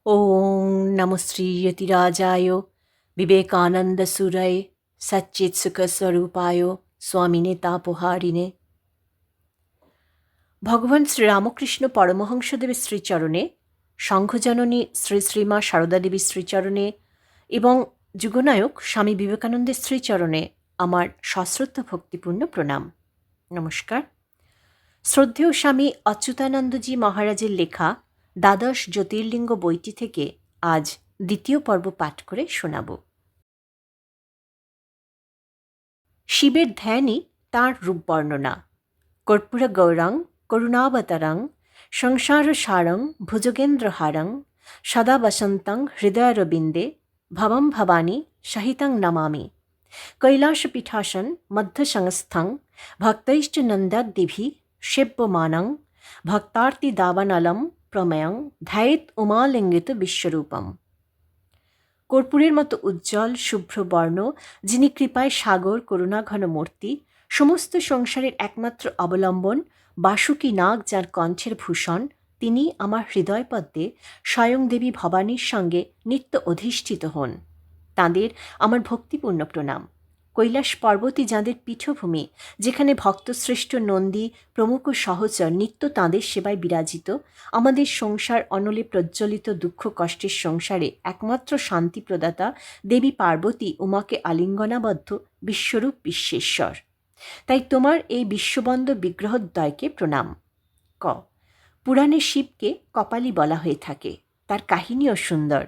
ॐ नमः श्रीयतिराजाय विवेकानन्दसुरये सच्चित्सुखस्वरूपाय स्वामिने तापहारिणे। ভগবান শ্রীরামকৃষ্ণ পরমহংসদেবের শ্রীচরণে, সংঘজননী শ্রী শ্রীমা সারদা দেবীর শ্রীচরণে এবং যুগনায়ক স্বামী বিবেকানন্দের শ্রীচরণে আমার সশ্রদ্ধ ভক্তিপূর্ণ প্রণাম। নমস্কার। শ্রদ্ধেয় স্বামী অচ্যুতানন্দজি মহারাজের লেখা দ্বাদশ জ্যোতির্লিঙ্গ বইটি থেকে আজ দ্বিতীয় পর্ব পাঠ করে শোনাব। শিবের ধ্যানই তাঁর রূপ বর্ণনা। কর্পূর গৌরাং করুণাবতারং সংসারসারং ভুজগেন্দ্রহারং সদা বসন্তং হৃদয়রবিন্দে ভবম ভবানী সহিতং নমামি। কৈলাসপীঠাসন মধ্যসংস্থং ভক্তৈশ্চ নন্দাদ্দিভি সেব্যমানং ভক্তার্তিদাবানলম প্রমেয়ং ধ্যায়েত উমালিঙ্গিত বিশ্বরূপম। কর্পূরের মতো উজ্জ্বল শুভ্র বর্ণ, যিনি কৃপায় সাগর করুণাঘন মূর্তি, সমস্ত সংসারের একমাত্র অবলম্বন, বাসুকী নাগ যার কণ্ঠের ভূষণ, তিনি আমার হৃদয়পদ্মে স্বয়ং দেবী ভবানীর সঙ্গে নিত্য অধিষ্ঠিত হন। তাঁদের আমার ভক্তিপূর্ণ প্রণাম। কৈলাস পর্বতই যাঁদের পীঠভূমি, যেখানে ভক্তশ্রেষ্ঠ নন্দী প্রমুখ সহচর নিত্য তাঁদের সেবায় বিরাজিত, আমাদের সংসার অনলে প্রজ্বলিত দুঃখ কষ্টের সংসারে একমাত্র শান্তিপ্রদাতা দেবী পার্বতী উমাকে আলিঙ্গনাবদ্ধ বিশ্বরূপ বিশ্বেশ্বর। তাই তোমার এই বিশ্ববন্দ বিগ্রহদ্বয়কে প্রণাম। ক। পুরাণে শিবকে কপালী বলা হয়ে থাকে। তার কাহিনীও সুন্দর।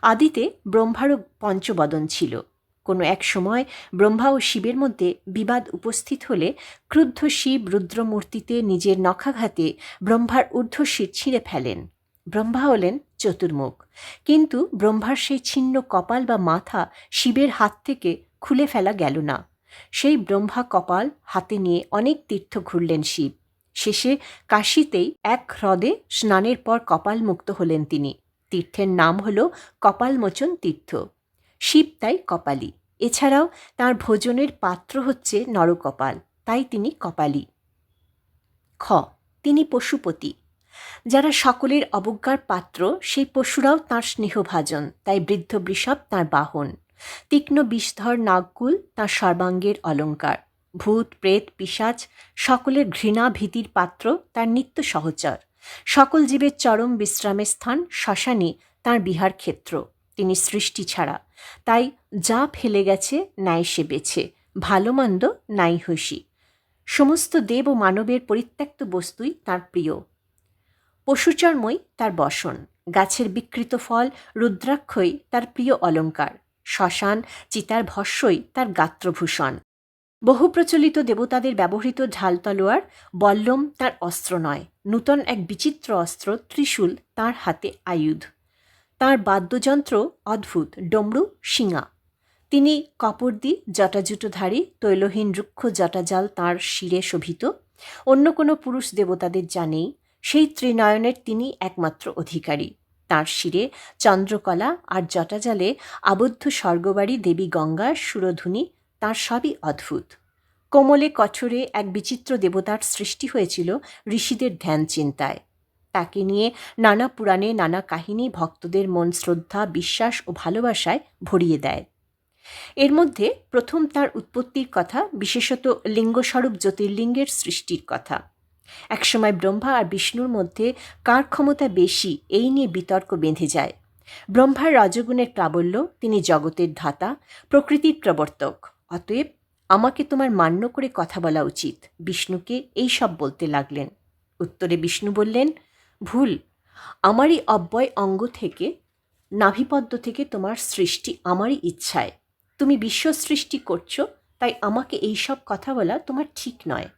আদিতে ব্রহ্মারও পঞ্চবদন ছিল। কোনো এক সময় ব্রহ্মা ও শিবের মধ্যে বিবাদ উপস্থিত হলে ক্রুদ্ধ শিব রুদ্রমূর্তিতে নিজের নখাঘাতে ব্রহ্মার ঊর্ধ্বশির ছিঁড়ে ফেলেন। ব্রহ্মা হলেন চতুর্মুখ, কিন্তু ব্রহ্মার সেই ছিন্ন কপাল বা মাথা শিবের হাত থেকে খুলে ফেলা গেল না। সেই ব্রহ্মা কপাল হাতে নিয়ে অনেক তীর্থ ঘুরলেন শিব। শেষে কাশীতেই এক হ্রদে স্নানের পর কপাল মুক্ত হলেন তিনি। তীর্থের নাম হল কপালমোচন তীর্থ। শিব তাই কপালী। এছাড়াও তাঁর ভোজনের পাত্র হচ্ছে নরকপাল, তাই তিনি কপালী। খ। তিনি পশুপতি। যারা সকলের অবজ্ঞার পাত্র, সেই পশুরাও তাঁর স্নেহভাজন, তাই বৃদ্ধ বৃষভ তাঁর বাহন। তীক্ষ্ণ বিষধর নাগকুল তাঁর সর্বাঙ্গের অলঙ্কার। ভূত প্রেত পিশাচ সকলের ঘৃণা ভীতির পাত্র তাঁর নিত্য সহচর। সকল জীবের চরম বিশ্রামের স্থান শ্মশানই তাঁর বিহার ক্ষেত্র। তিনি সৃষ্টি ছাড়া, তাই যা ফেলে গেছে নাই সে বেছে, ভালো মন্দ নাই হুঁশি। সমস্ত দেব ও মানবের পরিত্যক্ত বস্তুই তাঁর প্রিয়। পশুচর্মই তার বসন। গাছের বিকৃত ফল রুদ্রাক্ষই তার প্রিয় অলঙ্কার। শ্মশান চিতার ভস্যই তার গাত্রভূষণ। বহু প্রচলিত দেবতাদের ব্যবহৃত ঢাল তলোয়ার বল্লম তার অস্ত্র নয়, নূতন এক বিচিত্র অস্ত্র ত্রিশূল তাঁর হাতে আয়ুধ। তাঁর বাদ্যযন্ত্র অদ্ভুত, ডমরু শিঙা। তিনি কপর্দি জটাজুটোধারী, তৈলহীন রুক্ষ জটাজাল তাঁর শিরে শোভিত। অন্য কোনো পুরুষ দেবতাদের যা নেই, সেই ত্রিনয়নের তিনি একমাত্র অধিকারী। তাঁর শিরে চন্দ্রকলা আর জটাজালে আবদ্ধ স্বর্গবাড়ী দেবী গঙ্গার সুরধুনী, তাঁর সবই অদ্ভুত। কোমলে কঠোরে এক বিচিত্র দেবতার সৃষ্টি হয়েছিল ঋষিদের ধ্যান চিন্তায়। তাকে নিয়ে নানা পুরাণে নানা কাহিনী ভক্তদের মন শ্রদ্ধা, বিশ্বাস ও ভালোবাসায় ভরিয়ে দেয়। এর মধ্যে প্রথম তার উৎপত্তির কথা, বিশেষত লিঙ্গস্বরূপ জ্যোতির্লিঙ্গের সৃষ্টির কথা। একসময় ব্রহ্মা আর বিষ্ণুর মধ্যে কার ক্ষমতা বেশি, এই নিয়ে বিতর্ক বেঁধে যায়। ব্রহ্মার রজগুণের প্রাবল্য, তিনি জগতের ধাতা, প্রকৃতির প্রবর্তক। অতএব আমাকে তোমার মান্য করে কথা বলা উচিত, বিষ্ণুকে এই সব বলতে লাগলেন। উত্তরে বিষ্ণু বললেন, ভুল। আমারই অব্যয় অঙ্গ থেকে, নাভিপদ্ম থেকে তোমার সৃষ্টি আমারই ইচ্ছায়। তুমি বিশ্ব সৃষ্টি করছো, তাই আমাকে এই সব কথা বলা তোমার ঠিক নয়।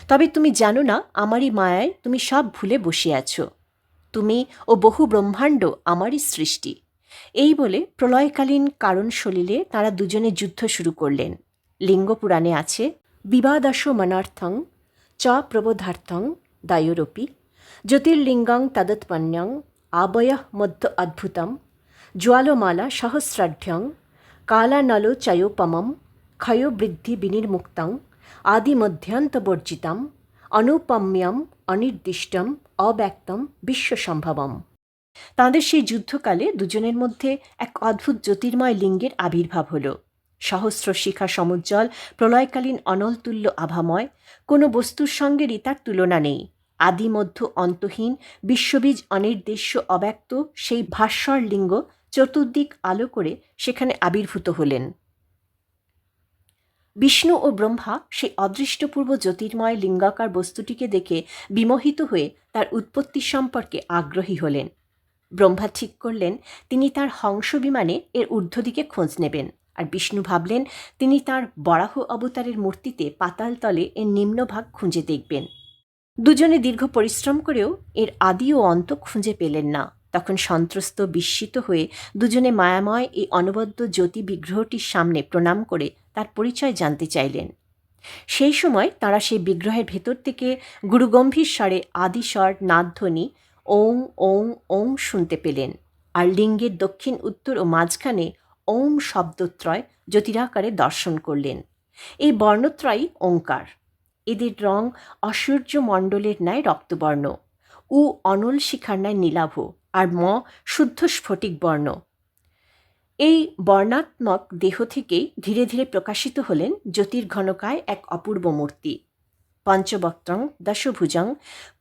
তবে তুমি জানো না, আমারই মায়ায় তুমি সব ভুলে বসে আছো। তুমি ও বহু ব্রহ্মাণ্ড আমারই সৃষ্টি। এই বলে প্রলয়কালীন কারণ সলিলে তাঁরা দুজনে যুদ্ধ শুরু করলেন। লিঙ্গ পুরাণে আছে, বিবাদাস মনার্থং চ প্রবোধার্থং দায়োরপি জ্যোতির্লিঙ্গং তদৎপন্যং আবয়ঃ মধ্য অদ্ভুতম জ্বালমালা সহস্রাঢ্যং কালানলো চয়োপমম ক্ষয় বৃদ্ধি বিনির্মুক্তং আদিমধ্যান্তবর্জিতম অনুপম্যম অনির্দিষ্টম অব্যক্তম বিশ্বসম্ভবম। তাঁদের সেই যুদ্ধকালে দুজনের মধ্যে এক অদ্ভুত জ্যোতির্ময় লিঙ্গের আবির্ভাব হল। সহস্র শিখা সমুজ্জ্বল, প্রলয়কালীন অনলতুল্য আভাময়, কোনো বস্তুর সঙ্গেরই তার তুলনা নেই। আদি মধ্য অন্তহীন, বিশ্ববীজ অনির্দেশ্য অব্যক্ত সেই ভাস্বর লিঙ্গ চতুর্দিক আলো করে সেখানে আবির্ভূত হলেন। বিষ্ণু ও ব্রহ্মা সেই অদৃষ্টপূর্ব জ্যোতির্ময় লিঙ্গাকার বস্তুটিকে দেখে বিমোহিত হয়ে তার উৎপত্তি সম্পর্কে আগ্রহী হলেন। ব্রহ্মা ঠিক করলেন তিনি তার হংস বিমানে এর ঊর্ধ্বদিকে খোঁজ নেবেন, আর বিষ্ণু ভাবলেন তিনি তার বরাহ অবতারের মূর্তিতে পাতালতলে এর নিম্নভাগ খুঁজে দেখবেন। দুজনে দীর্ঘ পরিশ্রম করেও এর আদি ও অন্ত খুঁজে পেলেন না। তখন সন্ত্রস্ত বিস্মিত হয়ে দুজনে মায়াময় এই অনবদ্য জ্যোতি বিগ্রহটির সামনে প্রণাম করে তার পরিচয় জানতে চাইলেন। সেই সময় তারা সেই বিগ্রহের ভেতর থেকে গুরুগম্ভীর স্বরে আদিস্বর নাদধ্বনি ওং ওং ওং শুনতে পেলেন, আর লিঙ্গের দক্ষিণ উত্তর ও মাঝখানে ওম শব্দত্রয় জ্যোতিরাকারে দর্শন করলেন। এই বর্ণত্রয়ই ওঙ্কার। এদের রং অসূর্যমণ্ডলের ন্যায় রক্তবর্ণ, উ অনল শিখার ন্যায় নীলাভ, আর ম শুদ্ধ স্ফটিক বর্ণ। এই বর্ণাত্মক দেহ থেকেই ধীরে ধীরে প্রকাশিত হলেন জ্যোতির্ঘনকায় এক অপূর্ব মূর্তি। পঞ্চবক্ত্রং দশভুজং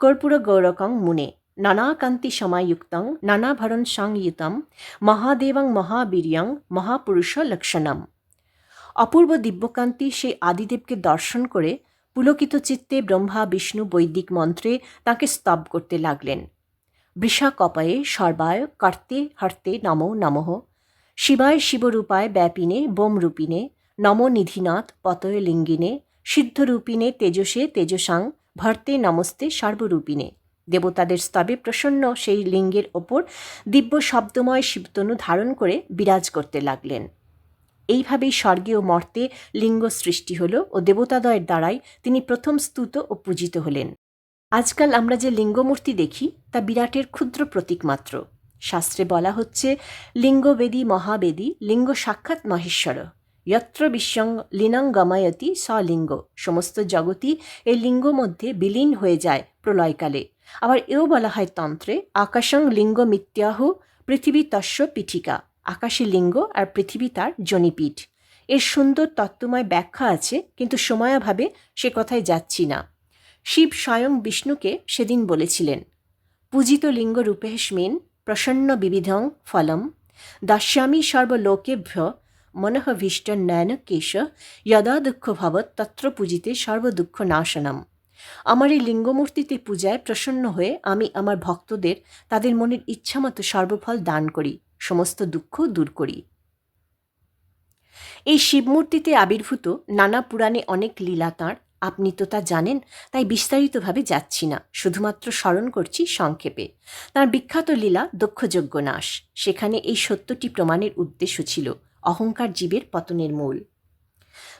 কর্পূরগৌরকং মুনে নানাকান্তি সমায়ুক্তং নানাভরণ সংযুতম মহাদেবং মহাবীর্যং মহাপুরুষ লক্ষণম। অপূর্ব দিব্যকান্তি সেই আদিদেবকে দর্শন করে পুলকিত চিত্তে ব্রহ্মা বিষ্ণু বৈদিক মন্ত্রে তাঁকে স্তব করতে লাগলেন। বৃষা কপায়ে সর্বায় কর্তে হর্তে নমো নমঃ, শিবায় শিবরূপায় ব্যাপিনে বোমরূপিণে, নমো নিধিনাথ পতয়ে লিঙ্গিনে, সিদ্ধরূপিণে তেজসে তেজসাং ভর্তে নমস্তে সর্বরূপিণে। দেবতাদের স্তবে প্রসন্ন সেই লিঙ্গের ওপর দিব্য শব্দময় শিবতনু ধারণ করে বিরাজ করতে লাগলেন। এইভাবেই স্বর্গে ও মর্তে লিঙ্গ সৃষ্টি হল ও দেবতাদয়ের দ্বারাই তিনি প্রথম স্তুত ও পূজিত হলেন। আজকাল আমরা যে লিঙ্গমূর্তি দেখি তা বিরাটের ক্ষুদ্র প্রতীক মাত্র। শাস্ত্রে বলা হচ্ছে লিঙ্গবেদী মহাবেদী লিঙ্গ সাক্ষাৎ মহেশ্বর, যত্র বিশ্বং লীনং গময়তি স লিঙ্গ। সমস্ত জগতই এই লিঙ্গ মধ্যে বিলীন হয়ে যায় প্রলয়কালে। আবার এও বলা হয় তন্ত্রে আকাশং লিঙ্গ মিত্যাহ পৃথিবী তস্য পীঠিকা। আকাশে লিঙ্গ আর পৃথিবী তার জনিপীঠ। এর সুন্দর তত্ত্বময় ব্যাখ্যা আছে, কিন্তু সময়াভাবে সে কথায় যাচ্ছি না। শিব স্বয়ং বিষ্ণুকে সেদিন বলেছিলেন পূজিত লিঙ্গ রূপেস্মিন প্রসন্ন বিবিধং ফলম দাস্যামি সর্বলোকেভ্য মনঃভীষ্ট নয়ন কেশ যদা দুঃখ ভবৎ তত্র পূজিতে সর্বদুঃখ নাশনম। আমার এই লিঙ্গমূর্তিতে পূজায় প্রসন্ন হয়ে আমি আমার ভক্তদের তাদের মনের ইচ্ছামতো সর্বফল দান করি, সমস্ত দুঃখ দূর করি। এই শিবমূর্তিতে আবির্ভূত নানা পুরাণে অনেক লীলা তাঁর, আপনি তো তা জানেন, তাই বিস্তারিতভাবে যাচ্ছি না, শুধুমাত্র স্মরণ করছি সংক্ষেপে। তাঁর বিখ্যাত লীলা দক্ষযজ্ঞ নাশ। সেখানে এই সত্যটি প্রমাণের উদ্দেশ্য ছিল অহংকার জীবের পতনের মূল।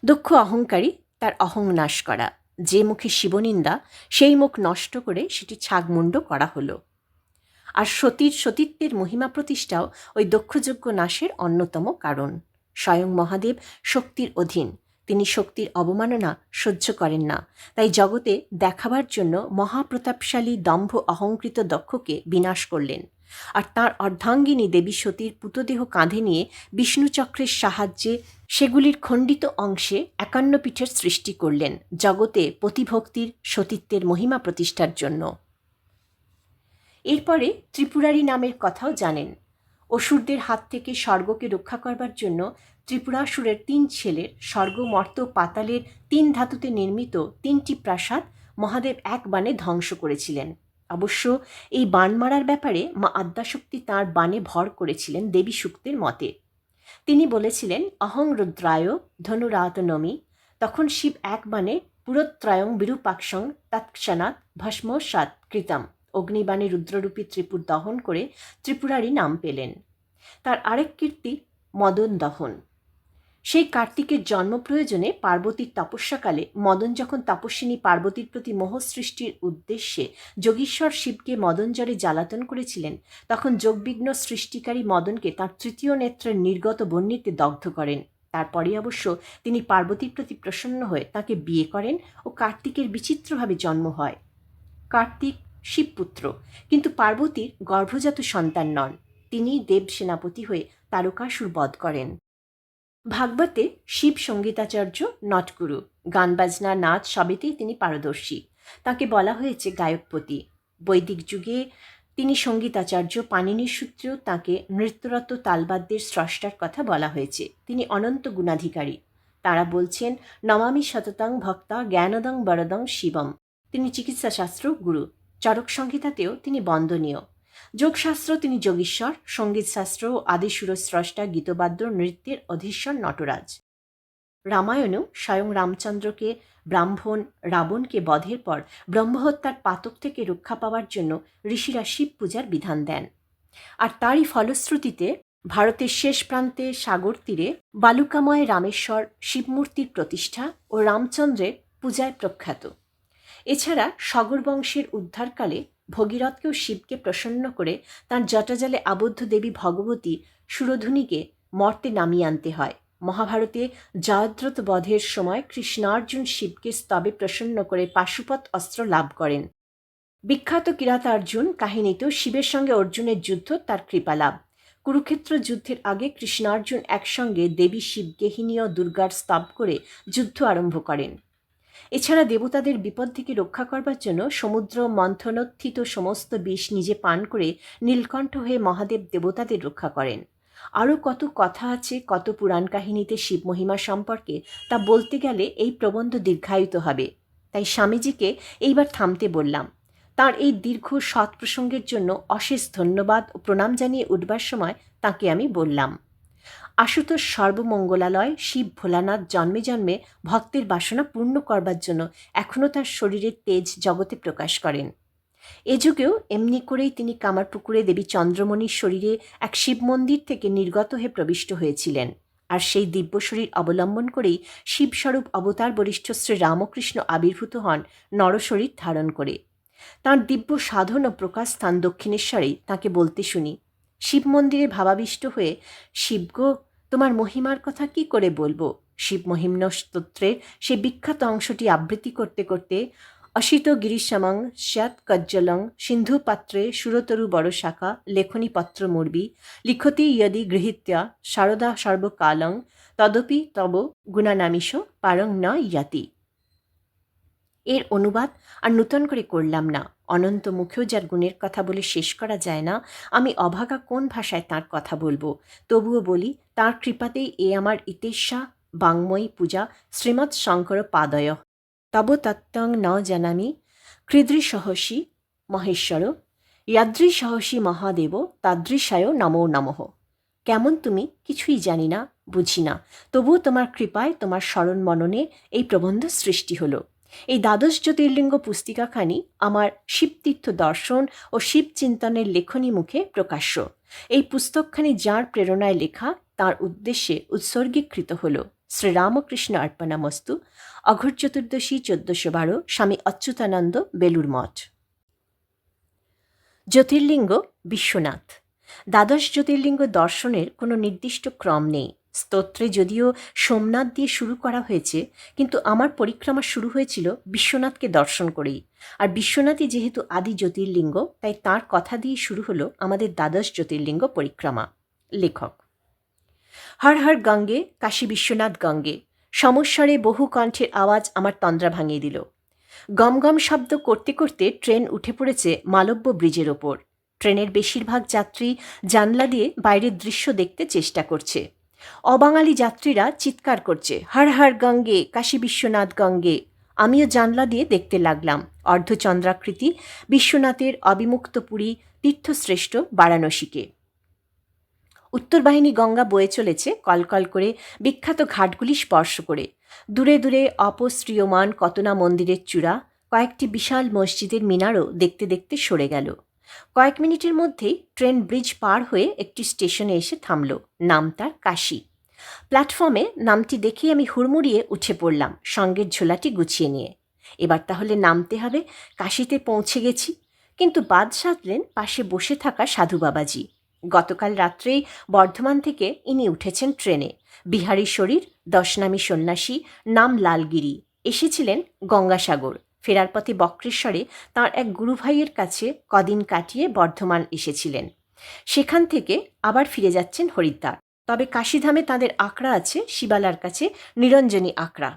দক্ষ অহংকারী, তার অহং নাশ করা। যে মুখে শিবনিন্দা সেই মুখ নষ্ট করে সেটি ছাগমুণ্ড করা হলো। আর সতীর সতীত্বের মহিমা প্রতিষ্ঠাও ওই দক্ষযজ্ঞ নাশের অন্যতম কারণ। স্বয়ং মহাদেব শক্তির অধীন, তিনি শক্তির অবমাননা সহ্য করেন না, তাই জগতে দেখাবার জন্য মহাপ্রতাপশালী দম্ভ অহংকৃত দক্ষকে বিনাশ করলেন, আর তাঁর অর্ধাঙ্গিনী দেবী সতীর পুতদেহ কাঁধে নিয়ে বিষ্ণুচক্রের সাহায্যে সেগুলির খণ্ডিত অংশে 51 পীঠের সৃষ্টি করলেন জগতে পতিভক্তির সতীত্বের মহিমা প্রতিষ্ঠার জন্য। এরপরে ত্রিপুরারি নামের কথাও জানেন। অসুরদের হাত থেকে স্বর্গকে রক্ষা করবার জন্য ত্রিপুরাসুরের 3 ছেলের স্বর্গ মর্ত পাতালের 3 ধাতুতে নির্মিত 3টি প্রাসাদ মহাদেব এক বাণে ধ্বংস করেছিলেন। অবশ্য এই বাণ মারার ব্যাপারে মা আদ্যাশক্তি তাঁর বাণে ভর করেছিলেন দেবী সূক্তের মতে। তিনি বলেছিলেন অহং রুদ্রায় ধনুরাতনমি। তখন শিব এক বাণে পুরত্রয়ং বিরূপাক্ষং তৎক্ষণাৎ ভস্মসাৎ কৃতম। অগ্নিবাণে রুদ্ররূপী ত্রিপুর দহন করে ত্রিপুরারি নাম পেলেন। তার আরেক কীর্তি মদন দহন। সেই কার্তিকের জন্ম প্রয়োজনে পার্বতীর তপস্যাকালে মদন যখন তপস্বিনী পার্বতীর প্রতি মোহ সৃষ্টির উদ্দেশ্যে যোগীশ্বর শিবকে মদনজরে জ্বালাতন করেছিলেন, তখন যোগবিঘ্ন সৃষ্টিকারী মদনকে তাঁর তৃতীয় নেত্রের নির্গত বহ্নিতে দগ্ধ করেন। তারপরে অবশ্য তিনি পার্বতীর প্রতি প্রসন্ন হয়ে তাকে বিয়ে করেন ও কার্তিকের বিচিত্রভাবে জন্ম হয়। কার্তিক শিবপুত্র, কিন্তু পার্বতীর গর্ভজাত সন্তান নন। তিনি দেব সেনাপতি হয়ে তারকাসুর বধ করেন। ভাগবতে শিব সঙ্গীতাচার্য নটগুরু, গান বাজনা নাচ সবেতেই তিনি পারদর্শী। তাকে বলা হয়েছে গায়কপতি। বৈদিক যুগে তিনি সঙ্গীতাচার্য, পাণিনির সূত্রেও তাঁকে নৃত্যরত তালবাদ্যের স্রষ্টার কথা বলা হয়েছে। তিনি অনন্ত গুণাধিকারী। তারা বলছেন নমামি সততং ভক্তা জ্ঞানদং বরদং শিবম। তিনি চিকিৎসাশাস্ত্র গুরু। চরক সংহিতাতেও তিনি বন্দনীয়। যোগশাস্ত্র তিনি যোগীশ্বর, সঙ্গীতশাস্ত্র ও আদিসুরস্রষ্টা, গীতবাদ্য নৃত্যের অধীশ্বর নটরাজ। রামায়ণেও স্বয়ং রামচন্দ্রকে ব্রাহ্মণ রাবণকে বধের পর ব্রহ্মহত্যার পাতক থেকে রক্ষা পাওয়ার জন্য ঋষিরা শিব পূজার বিধান দেন। আর তারই ফলশ্রুতিতে ভারতের শেষ প্রান্তে সাগর তীরে বালুকাময় রামেশ্বর শিবমূর্তির প্রতিষ্ঠা ও রামচন্দ্রের পূজায় প্রখ্যাত। এছাড়া সগর বংশের উদ্ধারকালে ভগীরথকেও শিবকে প্রসন্ন করে তাঁর জটাজালে আবদ্ধ দেবী ভগবতী সুরধুনীকে মর্তে নামিয়ে আনতে হয়। মহাভারতে জয়দ্রথ বধের সময় কৃষ্ণার্জুন শিবকে স্তবে প্রসন্ন করে পাশুপত অস্ত্র লাভ করেন। বিখ্যাত কিরাতার্জুন কাহিনীতেও শিবের সঙ্গে অর্জুনের যুদ্ধ তার কৃপালাভ। কুরুক্ষেত্র যুদ্ধের আগে কৃষ্ণার্জুন একসঙ্গে দেবী শিবগেহিনী ও দুর্গার স্তব করে যুদ্ধ আরম্ভ করেন। এছাড়া দেবতাদের বিপদ থেকে রক্ষা করবার জন্য সমুদ্র মন্থনোত্থিত সমস্ত বিষ নিজে পান করে নীলকণ্ঠ হয়ে মহাদেব দেবতাদের রক্ষা করেন। আরও কত কথা আছে, কত পুরাণ কাহিনীতে শিব মহিমা সম্পর্কে, তা বলতে গেলে এই প্রবন্ধ দীর্ঘায়িত হবে। তাই স্বামীজিকে এইবার থামতে বললাম। তার এই দীর্ঘ সৎ প্রসঙ্গের জন্য অশেষ ধন্যবাদ ও প্রণাম জানিয়ে উঠবার সময় তাকে আমি বললাম, আশুতোষ সর্বমঙ্গলালয় শিব ভোলানাথ জন্মে জন্মে ভক্তের বাসনা পূর্ণ করবার জন্য এখনও তার শরীরের তেজ জগতে প্রকাশ করেন। এ যুগেও এমনি করেই তিনি কামারপুকুরে দেবী চন্দ্রমণির শরীরে এক শিব মন্দির থেকে নির্গত হয়ে প্রবিষ্ট হয়েছিলেন। আর সেই দিব্য শরীর অবলম্বন করেই শিবস্বরূপ অবতার বরিষ্ঠ শ্রী রামকৃষ্ণ আবির্ভূত হন নরশরীর ধারণ করে। তাঁর দিব্য সাধন ও প্রকাশ স্থান দক্ষিণেশ্বরেই তাঁকে বলতে শুনি, শিব মন্দিরে ভাবাবিষ্ট হয়ে, শিবগো, তোমার মহিমার কথা কি করে বলবো? শিব মহিম্ন স্তোত্রের সে বিখ্যাত অংশটি আবৃত্তি করতে করতে অসিত গিরিশামং স্যাৎ কজ্জলং সিন্ধু পাত্রে সুরতরু বড় শাখা লেখনী পত্র মুর্বি লিখতি ইয়দি গৃহীত্যা শারদা সর্বকালং তদপি তব গুণানামিষ পারং ন ইয়াতি। এর অনুবাদ আর নূতন করে করলাম না। অনন্ত মুখেও যার গুণের কথা বলে শেষ করা যায় না, আমি অভাগা কোন ভাষায় তাঁর কথা বলবো? তবুও বলি, তাঁর কৃপাতেই এ আমার ইতেশা বাংময়ী পূজা শ্রীমৎ শঙ্কর পাদয় তব তত্ত্বং ন জানামি কৃদৃসহসি মহেশ্বর ইয়াদৃসহসি মহাদেব তাদৃশায় নমো নমঃ। কেমন তুমি কিছুই জানি না, বুঝি না, তবুও তোমার কৃপায়, তোমার স্মরণ মননে এই প্রবন্ধ সৃষ্টি হলো। এই দ্বাদশ জ্যোতির্লিঙ্গ পুস্তিকাখানি আমার শিবতীর্থ দর্শন ও শিব চিন্তনের লেখনী মুখে প্রকাশ্য। এই পুস্তকখানি যাঁর প্রেরণায় লেখা, তাঁর উদ্দেশ্যে উৎসর্গীকৃত হল। শ্রীরামকৃষ্ণ অর্পণামস্তু। অঘোর চতুর্দশী 1412, স্বামী অচ্যুতানন্দ, বেলুর মঠ। জ্যোতির্লিঙ্গ বিশ্বনাথ। দ্বাদশ জ্যোতির্লিঙ্গ দর্শনের কোনো নির্দিষ্ট ক্রম নেই। স্তোত্রে যদিও সোমনাথ দিয়ে শুরু করা হয়েছে, কিন্তু আমার পরিক্রমা শুরু হয়েছিল বিশ্বনাথকে দর্শন করেই। আর বিশ্বনাথই যেহেতু আদি জ্যোতির্লিঙ্গ, তাই তাঁর কথা দিয়ে শুরু হলো আমাদের দ্বাদশ জ্যোতির্লিঙ্গ পরিক্রমা। লেখক: হর হর গঙ্গে, কাশী বিশ্বনাথ গঙ্গে। সমস্বরে বহু কণ্ঠের আওয়াজ আমার তন্দ্রা ভাঙিয়ে দিল। গম গম শব্দ করতে করতে ট্রেন উঠে পড়েছে মালব্য ব্রিজের ওপর। ট্রেনের বেশিরভাগ যাত্রী জানলা দিয়ে বাইরের দৃশ্য দেখতে চেষ্টা করছে। অবাঙালি যাত্রীরা চিৎকার করছে, হর হর গঙ্গে, কাশী বিশ্বনাথ গঙ্গে। আমিও জানলা দিয়ে দেখতে লাগলাম অর্ধচন্দ্রাকৃতি বিশ্বনাথের অবিমুক্ত পুরী তীর্থশ্রেষ্ঠ বারাণসীকে। উত্তর বাহিনী গঙ্গা বয়ে চলেছে কলকল করে বিখ্যাত ঘাটগুলি স্পর্শ করে। দূরে দূরে অপশ্রিয়মান কত না মন্দিরের চূড়া, কয়েকটি বিশাল মসজিদের মিনারও দেখতে দেখতে সরে গেল। কয়েক মিনিটের মধ্যেই ট্রেন ব্রিজ পার হয়ে একটি স্টেশনে এসে থামল। নাম তার কাশী। প্ল্যাটফর্মে নামটি দেখেই আমি হুড়মুড়িয়ে উঠে পড়লাম, সঙ্গের ঝোলাটি গুছিয়ে নিয়ে। এবার তাহলে নামতে হবে। কাশীতে পৌঁছে গেছি। কিন্তু বাদ সাধলেন পাশে বসে থাকা সাধু বাবাজি। গতকাল রাত্রেই বর্ধমান থেকে ইনি উঠেছেন ট্রেনে। বিহারী শরীর, দশনামী সন্ন্যাসী, নাম লালগিরি। এসেছিলেন গঙ্গাসাগর। ফেরার পথে বক্রেশ্বরে তাঁর এক গুরুভাইয়ের কাছে কদিন কাটিয়ে বর্ধমান এসেছিলেন। সেখান থেকে আবার ফিরে যাচ্ছেন হরিদ্বার। তবে কাশীধামে তাঁদের আখড়া আছে শিবালার কাছে নিরঞ্জনী আখড়া।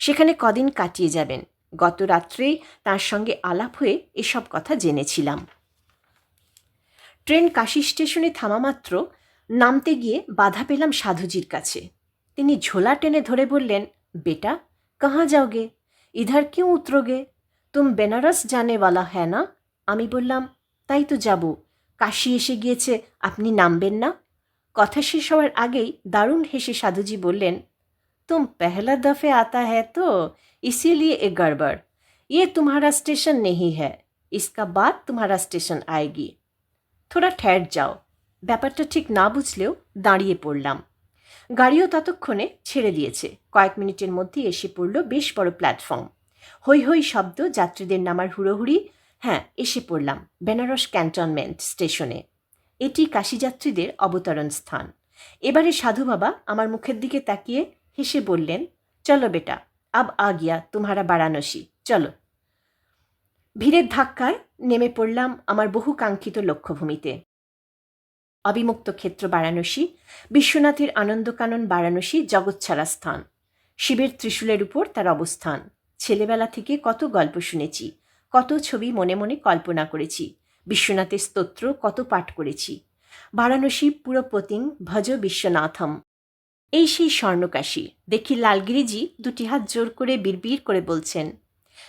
সেখানে কদিন কাটিয়ে যাবেন। গত রাত্রেই তাঁর সঙ্গে আলাপ হয়ে এসব কথা জেনেছিলাম। ট্রেন কাশী স্টেশনে থামামাত্র নামতে গিয়ে বাধা পেলাম সাধুজির কাছে। তিনি ঝোলা টেনে ধরে বললেন, বেটা কাহা যাওগে, ইধার কিউ উতরোগে, তুম বেনারস জানে ওয়ালা হ্যাঁ না? আমি বললাম, তাই তো যাব, কাশী এসে গিয়েছে, আপনি নামবেন না? কথা শেষ হওয়ার আগেই দারুণ হেসে সাধুজি বললেন, तुम पहला दफे आता है तो इसीलिए एक गड़बड़, ये तुम्हारा स्टेशन नहीं है, इसका बाद तुम्हारा स्टेशन आएगी, थोड़ा ठहर जाओ। ব্যাপারটা ঠিক না বুঝলেও দাঁড়িয়ে পড়লাম। গাড়িও ততক্ষণে ছেড়ে দিয়েছে। কয়েক মিনিটের মধ্যে এসে পড়ল বেশ বড় প্ল্যাটফর্ম। হৈ হৈ শব্দ, যাত্রীদের নামার হুড়োহুড়ি। হ্যাঁ, এসে পড়লাম বেনারস ক্যান্টনমেন্ট স্টেশনে। এটি কাশী যাত্রীদের অবতরণ স্থান। এবারে সাধু বাবা আমার মুখের দিকে তাকিয়ে হেসে বললেন, চলো বেটা, আব আ গিয়া তুমহারা বারাণসী, চলো। ভিড়ের ধাক্কায় নেমে পড়লাম আমার বহু কাঙ্ক্ষিত লক্ষ্যভূমিতে। অবিমুক্ত ক্ষেত্র বারাণসী, বিশ্বনাথের আনন্দকানন বারাণসী জগৎছাড়া স্থান। শিবের ত্রিশূলের উপর তার অবস্থান। ছেলেবেলা থেকে কত গল্প শুনেছি, কত ছবি মনে মনে কল্পনা করেছি, বিশ্বনাথের স্তোত্র কত পাঠ করেছি। বারাণসী পুরপতিং ভজ বিশ্বনাথম। এই সেই স্বর্ণকাশী। দেখি লালগিরিজি দুটি হাত জোর করে বিড়বিড় করে বলছেন,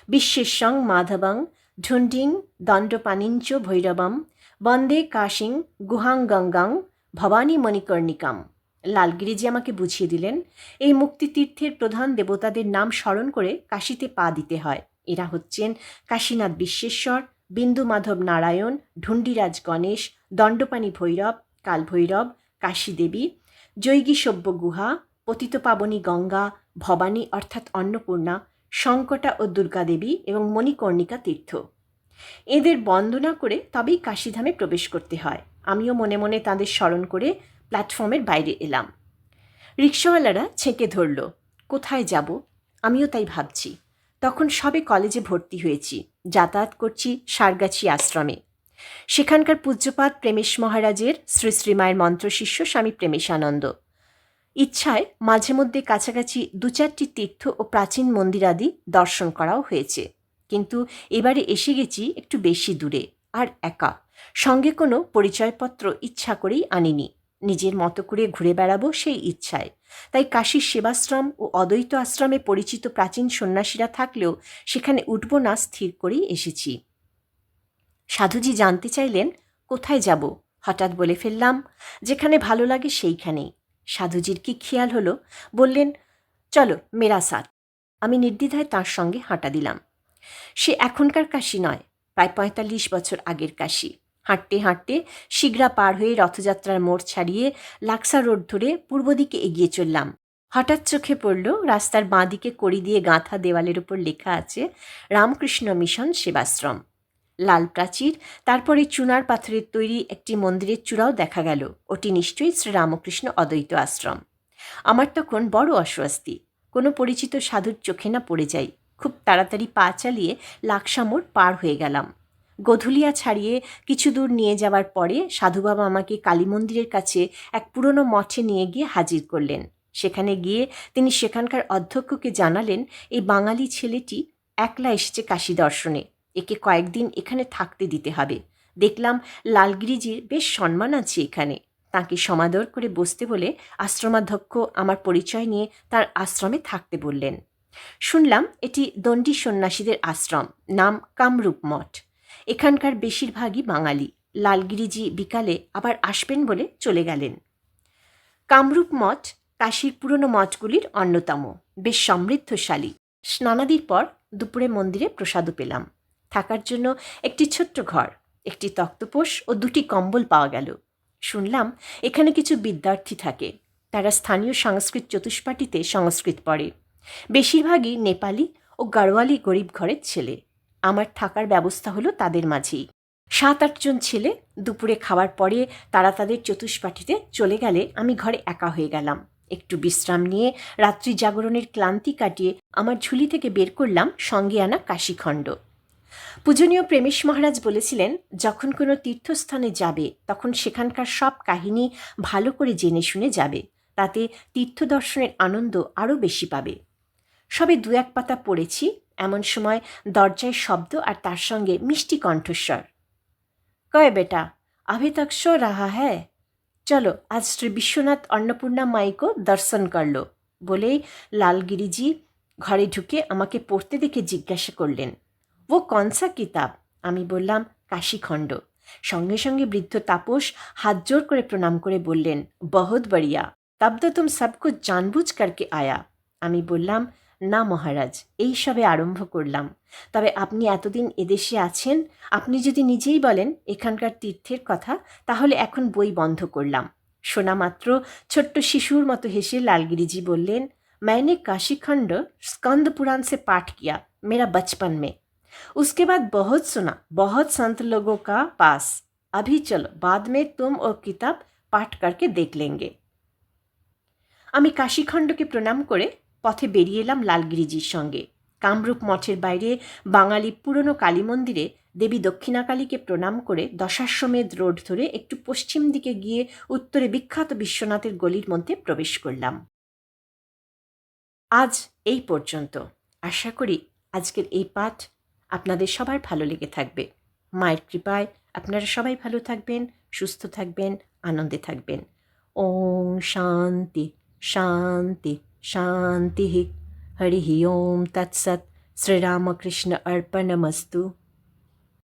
বিশ্বেশ্বং মাধবং ঢুণ্ডিং দণ্ডপানিঞ্চ ভৈরবম বন্দে কাশিং গুহাং গঙ্গাং ভবানী মণিকর্ণিকাম। লালগিরিজি আমাকে বুঝিয়ে দিলেন, এই মুক্তিতীর্থের প্রধান দেবতাদের নাম স্মরণ করে কাশীতে পা দিতে হয়। এরা হচ্ছেন কাশীনাথ বিশ্বেশ্বর, বিন্দু মাধব নারায়ণ, ঢুণ্ডিরাজ গণেশ, দণ্ডপাণি ভৈরব, কালভৈরব, কাশীদেবী, জৈগী সভ্য গুহা, পতিতপাবনী গঙ্গা, ভবানী অর্থাৎ অন্নপূর্ণা, শঙ্কটা ও দুর্গাদেবী এবং মণিকর্ণিকা তীর্থ। এদের বন্দনা করে তবেই কাশীধামে প্রবেশ করতে হয়। আমিও মনে মনে তাঁদের স্মরণ করে প্ল্যাটফর্মের বাইরে এলাম। রিক্সাওয়ালারা ছেঁকে ধরল, কোথায় যাব? আমিও তাই ভাবছি। তখন সবে কলেজে ভর্তি হয়েছি, যাতায়াত করছি সারগাছি আশ্রমে। সেখানকার পূজ্যপাদ প্রেমেশ মহারাজের শ্রী শ্রীমায়ের মন্ত্রশিষ্য স্বামী প্রেমেশানন্দ। ইচ্ছায় মাঝে মধ্যে কাছাকাছি 2-4টি তীর্থ ও প্রাচীন মন্দিরাদি দর্শন করাও হয়েছে। কিন্তু এবারে এসে গেছি একটু বেশি দূরে, আর একা, সঙ্গে কোনো পরিচয়পত্র ইচ্ছা করেই আনিনি। নিজের মতো করে ঘুরে বেড়াবো সেই ইচ্ছায়। তাই কাশীর সেবাশ্রম ও অদ্বৈত আশ্রমে পরিচিত প্রাচীন সন্ন্যাসীরা থাকলেও সেখানে উঠব না স্থির করেই এসেছি। সাধুজি জানতে চাইলেন কোথায় যাব। হঠাৎ বলে ফেললাম, যেখানে ভালো লাগে সেইখানেই। সাধুজির কি খেয়াল হলো, বললেন, চলো মেরা সাথ। আমি নির্দ্বিধায় তাঁর সঙ্গে হাঁটা দিলাম। সে এখনকার কাশী নয়, প্রায় 45 বছর আগের কাশী। হাঁটতে হাঁটতে শিগরা পার হয়ে রথযাত্রার মোড় ছাড়িয়ে লাক্সা রোড ধরে পূর্ব দিকে এগিয়ে চললাম। হঠাৎ চোখে পড়ল রাস্তার বাঁ দিকে কড়ি দিয়ে গাঁথা দেওয়ালের উপর লেখা আছে রামকৃষ্ণ মিশন সেবাশ্রম। লাল প্রাচীর, তারপরে চুনার পাথরের তৈরি একটি মন্দিরের চূড়াও দেখা গেল। ওটি নিশ্চয়ই শ্রীরামকৃষ্ণ অদ্বৈত আশ্রম। আমার তখন বড় অস্বস্তি, কোনো পরিচিত সাধুর চোখে না পড়ে যাই। খুব তাড়াতাড়ি পা চালিয়ে লাক্সা মোড় পার হয়ে গেলাম। গধুলিয়া ছাড়িয়ে কিছু দূর নিয়ে যাওয়ার পরে সাধুবাবা আমাকে কালী মন্দিরের কাছে এক পুরনো মঠে নিয়ে গিয়ে হাজির করলেন। সেখানে গিয়ে তিনি সেখানকার অধ্যক্ষকে জানালেন, এই বাঙালি ছেলেটি একলা এসেছে কাশী দর্শনে, একে কয়েকদিন এখানে থাকতে দিতে হবে। দেখলাম লালগিরিজির বেশ সম্মান আছে এখানে। তাঁকে সমাদর করে বসতে বলে আশ্রমাধ্যক্ষ আমার পরিচয় নিয়ে তার আশ্রমে থাকতে বললেন। শুনলাম এটি দণ্ডী সন্ন্যাসীদের আশ্রম, নাম কামরূপ মঠ। এখানকার বেশিরভাগই বাঙালি। লালগিরিজি বিকালে আবার আসবেন বলে চলে গেলেন। কামরূপ মঠ কাশীর পুরনো মঠগুলির অন্যতম, বেশ সমৃদ্ধশালী। স্নানাদির পর দুপুরে মন্দিরে প্রসাদও পেলাম। থাকার জন্য একটি ছোট্ট ঘর, একটি তক্তপোষ ও 2টি কম্বল পাওয়া গেল। শুনলাম এখানে কিছু বিদ্যার্থী থাকে। তারা স্থানীয় সংস্কৃত চতুষ্পাটিতে সংস্কৃত পড়ে। বেশিরভাগই নেপালি ও গাড়োয়ালি গরিব ঘরের ছেলে। আমার থাকার ব্যবস্থা হলো তাদের মাঝেই। 7-8 জন ছেলে। দুপুরে খাওয়ার পরে তারা তাদের চতুষ্পাটিতে চলে গেলে আমি ঘরে একা হয়ে গেলাম। একটু বিশ্রাম নিয়ে রাত্রি জাগরণের ক্লান্তি কাটিয়ে আমার ঝুলি থেকে বের করলাম সঙ্গে আনা কাশিখণ্ড। পূজনীয় প্রেমেশ মহারাজ বলেছিলেন, যখন কোনো তীর্থস্থানে যাবে তখন সেখানকার সব কাহিনী ভালো করে জেনে শুনে যাবে, তাতে তীর্থ দর্শনের আনন্দ আরও বেশি পাবে। সবে 2-1 পাতা পড়েছি, এমন সময় দরজায় শব্দ আর তার সঙ্গে মিষ্টি কণ্ঠস্বর। কয় বেটা, अभी तक सो रहा है? চলো আজ শ্রী বিশ্বনাথ অন্নপূর্ণা মাইকো দর্শন করলো বলেই লালগিরিজি ঘরে ঢুকে আমাকে পড়তে দেখে জিজ্ঞাসা করলেন, ও কনসা কিতাব? আমি বললাম, কাশিখণ্ড। সঙ্গে সঙ্গে বৃদ্ধ তাপস হাত জোর করে প্রণাম করে বললেন, বহুত বড়িয়া, তব তো তুম সব কুছ জানবুঝ করকে আয়া। আমি বললাম, না মহারাজ, এই সবে আরম্ভ করলাম। তবে আপনি এতদিন এদেশে আছেন, আপনি যদি নিজেই বলেন এখানকার তীর্থের কথা, তাহলে এখন বই বন্ধ করলাম। শোনা মাত্র ছোট্ট শিশুর মতো হেসে লালগিরিজি বললেন, मैंने काशीखंड स्कंद पुराण से पाठ किया मेरा बचपन में, उसके बाद बहुत सुना बहुत संत लोगों का पास, अभी चलो बाद में तुम वो किताब पाठ करके देख लेंगे। আমি কাশীখণ্ডকে প্রণাম করে পথে বেরিয়ে এলাম লালগিরিজির সঙ্গে। কামরূপ মঠের বাইরে বাঙালি পুরনো কালী মন্দিরে দেবী দক্ষিণাকালীকে প্রণাম করে দশাশ্বমেধ রোড ধরে একটু পশ্চিম দিকে গিয়ে উত্তরে বিখ্যাত বিশ্বনাথের গলির মধ্যে প্রবেশ করলাম। আজ এই পর্যন্ত। আশা করি আজকের এই পাঠ আপনাদের সবার ভালো লেগে থাকবে। মায়ের কৃপায় আপনারা সবাই ভালো থাকবেন, সুস্থ থাকবেন, আনন্দে থাকবেন। ওম শান্তি শান্তি শান্তি। হরি ওম তৎসৎ। শ্রীরামকৃষ্ণ অর্পণমস্তু।